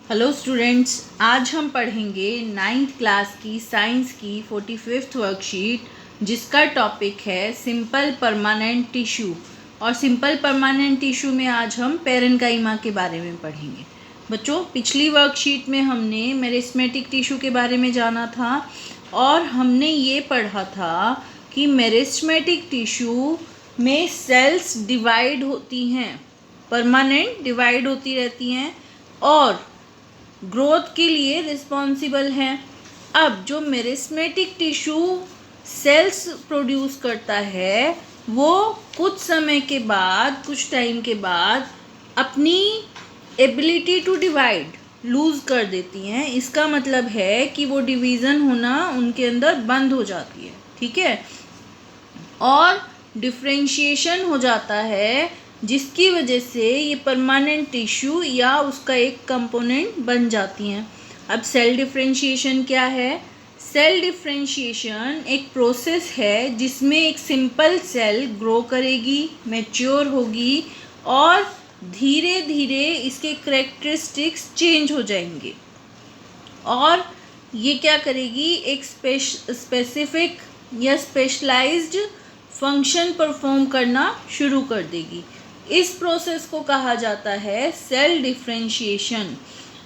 Hello students, आज हम पढ़ेंगे 9th क्लास की साइंस की 45th वर्कशीट जिसका टॉपिक है सिंपल परमानेंट टिश्यू। और सिंपल परमानेंट टिश्यू में आज हम पेरेन्काइमा के बारे में पढ़ेंगे। बच्चों, पिछली वर्कशीट में हमने मेरिस्टेमेटिक टिश्यू के बारे में जाना था और हमने ये पढ़ा था कि मेरिस्टेमेटिक टिश्यू में सेल्स डिवाइड होती हैं, परमानेंट डिवाइड होती रहती हैं और ग्रोथ के लिए रिस्पॉन्सिबल हैं। अब जो मेरिस्टेमेटिक टिश्यू सेल्स प्रोड्यूस करता है वो कुछ समय के बाद, कुछ टाइम के बाद अपनी एबिलिटी टू डिवाइड लूज़ कर देती हैं। इसका मतलब है कि वो डिवीज़न होना उनके अंदर बंद हो जाती है, ठीक है, और डिफ्रेंशिएशन हो जाता है, जिसकी वजह से ये परमानेंट टिश्यू या उसका एक कंपोनेंट बन जाती हैं। अब सेल डिफ्रेंशिएशन क्या है? सेल डिफ्रेंशिएशन एक प्रोसेस है जिसमें एक सिंपल सेल ग्रो करेगी, मैच्योर होगी और धीरे धीरे इसके कैरेक्टरिस्टिक्स चेंज हो जाएंगे और ये क्या करेगी, एक स्पेसिफिक या स्पेशलाइज्ड फंक्शन परफॉर्म करना शुरू कर देगी। इस प्रोसेस को कहा जाता है सेल डिफ्रेंशिएशन।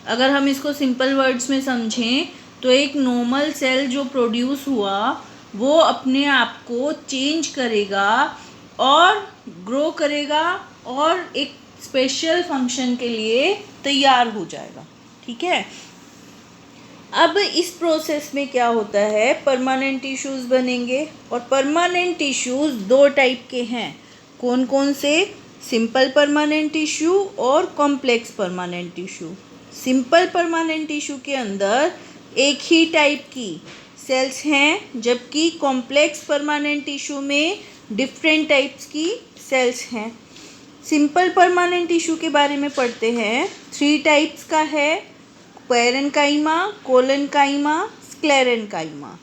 अगर हम इसको सिंपल वर्ड्स में समझें तो एक नॉर्मल सेल जो प्रोड्यूस हुआ वो अपने आप को चेंज करेगा और ग्रो करेगा और एक स्पेशल फंक्शन के लिए तैयार हो जाएगा, ठीक है। अब इस प्रोसेस में क्या होता है, परमानेंट टिश्यूज़ बनेंगे और परमानेंट टिश्यूज़ दो टाइप के हैं। कौन कौन से? सिंपल परमानेंट टिश्यू और complex permanent tissue. Simple permanent tissue के अंदर एक ही टाइप की सेल्स हैं, जबकि कॉम्प्लेक्स परमानेंट टिश्यू में डिफरेंट टाइप्स की सेल्स हैं। सिंपल परमानेंट टिश्यू के बारे में पढ़ते हैं। 3 टाइप्स का है, पेरेन्काइमा, कोलेन्काइमा, स्क्लेरेन्काइमा।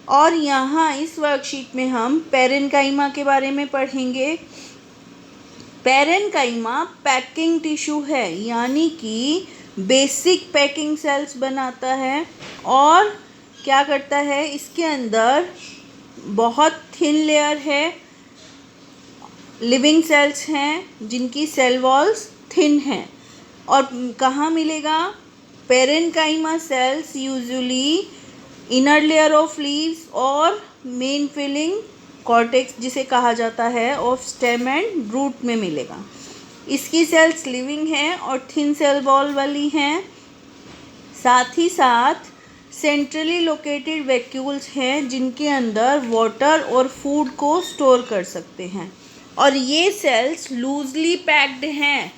और यहाँ इस वर्कशीट में हम पेरेन्काइमा के बारे में पढ़ेंगे। पेरेन्काइमा पैकिंग टिश्यू है, यानी कि बेसिक पैकिंग सेल्स बनाता है और क्या करता है, इसके अंदर बहुत थिन लेयर है, लिविंग सेल्स हैं जिनकी सेल वॉल्स थिन हैं। और कहाँ मिलेगा? Parenchyma cells usually inner layer of leaves और main filling cortex जिसे कहा जाता है of stem and root में मिलेगा। इसकी सेल्स लिविंग हैं और थिन सेल वॉल वाली हैं। साथ ही साथ सेंट्रली लोकेटेड वैक्यूल्स हैं जिनके अंदर वाटर और फूड को स्टोर कर सकते हैं। और ये सेल्स लूजली पैक्ड हैं,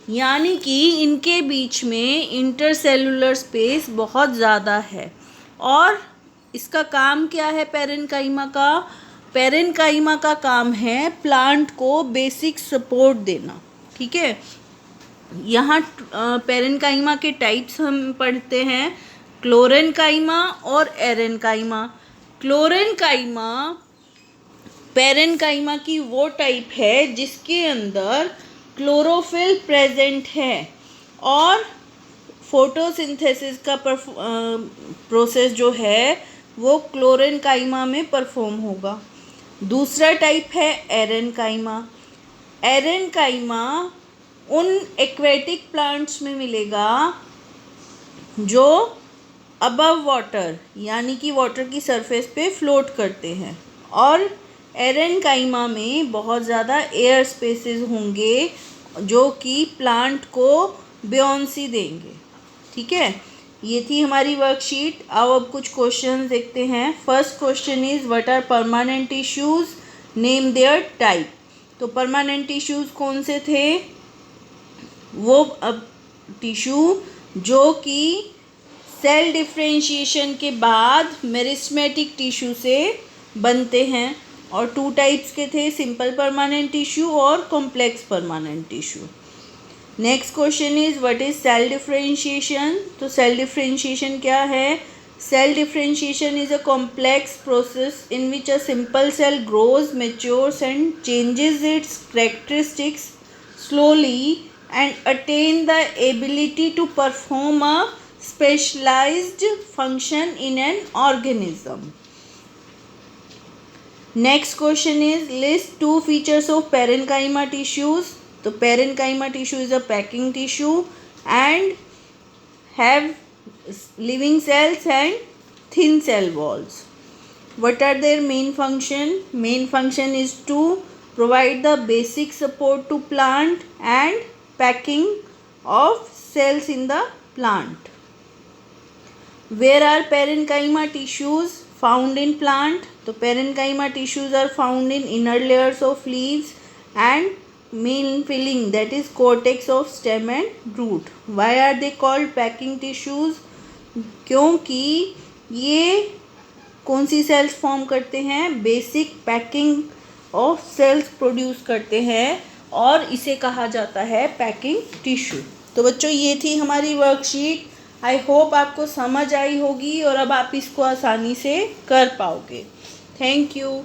यानी कि इनके बीच में इंटरसेलुलर स्पेस बहुत ज़्यादा है। और इसका काम क्या है पेरेन्काइमा का? पेरेन्काइमा का काम है प्लांट को बेसिक सपोर्ट देना, ठीक है। यहाँ पेरेन्काइमा के टाइप्स हम पढ़ते हैं, क्लोरेन्काइमा और एरेन्काइमा। क्लोरेन्काइमा पेरेन्काइमा की वो टाइप है जिसके अंदर क्लोरोफिल प्रेजेंट है और फोटोसिंथेसिस का प्रोसेस जो है वो क्लोरेन्काइमा में परफॉर्म होगा। दूसरा टाइप है एरेन्काइमा। एरेन्काइमा उन एक्वेटिक प्लांट्स में मिलेगा जो अबव वाटर, यानी कि वाटर की सरफेस पे फ्लोट करते हैं, और एरेन्काइमा में बहुत ज़्यादा एयर स्पेसेस होंगे जो कि प्लांट को ब्योंसी देंगे, ठीक है। ये थी हमारी वर्कशीट। आओ अब कुछ क्वेश्चन देखते हैं। First question is what are permanent tissues, name their type. तो परमानेंट टिश्यूज़ कौन से थे? वो अब टिश्यू जो कि सेल डिफ्रेंशिएशन के बाद मेरिस्टेमेटिक टिश्यू से बनते हैं और 2 टाइप्स के थे, सिंपल परमानेंट टिश्यू और complex permanent tissue. Next question is what is cell differentiation. तो सेल डिफ्रेंशिएशन क्या है? Cell differentiation is a complex process in which a simple cell grows, matures and changes its characteristics slowly and attain the ability to perform a specialized function in an organism. Next question is list two features of parenchyma tissues. So parenchyma tissue is a packing tissue and have living cells and thin cell walls. What are their main function? Main function is to provide the basic support to plant and packing of cells in the plant. Where are parenchyma tissues found in plant? The parenchyma tissues are found in inner layers of leaves and main filling, that is cortex of stem and root. Why are they called packing tissues? क्योंकि ये कौन सी cells form करते हैं? Basic packing of sales produce करते हैं और इसे कहा जाता है पैकिंग टिश्यू. तो बच्चों ये थी हमारी वर्कशीट. आई होप आपको समझ आई होगी और अब आप इसको आसानी से कर पाओगे. Thank you.